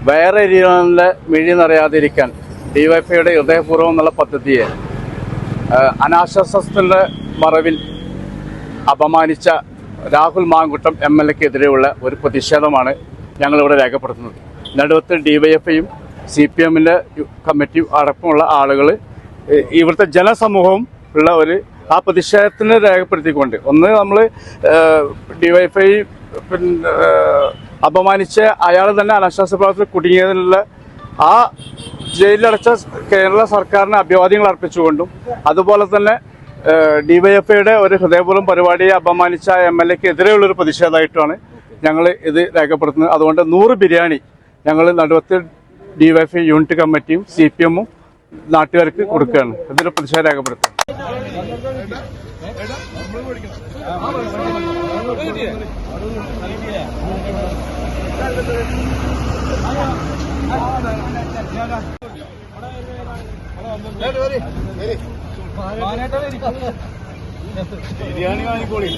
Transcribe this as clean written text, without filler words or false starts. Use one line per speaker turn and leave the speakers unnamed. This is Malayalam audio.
വേറെ രീതികളിലെ മിഴി നിറയാതിരിക്കാൻ ഡിവൈഎഫ്ഐയുടെ ഹൃദയപൂർവ്വം എന്നുള്ള പദ്ധതിയെ അനാശാസ്യത്തിന്റെ മറവിൽ അപമാനിച്ച രാഹുൽ മാങ്കുട്ടം MLA-ക്കെതിരെയുള്ള ഒരു പ്രതിഷേധമാണ് ഞങ്ങളിവിടെ രേഖപ്പെടുത്തുന്നത്. നടുവത്ത് ഡിവൈഎഫ്ഐയും CPM-ന്റെ കമ്മിറ്റി അടക്കമുള്ള ആളുകൾ ഇവിടുത്തെ ജനസമൂഹവും ഉള്ള ആ പ്രതിഷേധത്തിന് രേഖപ്പെടുത്തിക്കൊണ്ട് ഒന്ന് നമ്മൾ ഡിവൈഎഫ്ഐ അപമാനിച്ച് അയാൾ തന്നെ അനാശാസ്യ പ്രവർത്തനത്തിൽ കുടുങ്ങിയതിനുള്ള ആ ജയിലിലടച്ച കേരള സർക്കാരിന് അഭിവാദ്യങ്ങൾ അർപ്പിച്ചുകൊണ്ടും അതുപോലെ തന്നെ ഡിവൈഎഫ്ഐയുടെ ഒരു ഹൃദയപൂർവ്വം പരിപാടിയെ അപമാനിച്ച MLA-ക്കെതിരെയുള്ളൊരു പ്രതിഷേധമായിട്ടാണ് ഞങ്ങൾ ഇത് രേഖപ്പെടുത്തുന്നത്. അതുകൊണ്ട് 100 ബിരിയാണി ഞങ്ങൾ നടുവത്ത് ഡിവൈഎഫ്ഐ യൂണിറ്റ് കമ്മിറ്റിയും CPM-ഉം നാട്ടുകാർക്ക് കൊടുക്കുകയാണ്. ഇതൊരു പ്രതിഷേധം രേഖപ്പെടുത്തും. ബിരിയാണി വാങ്ങിക്കോളി.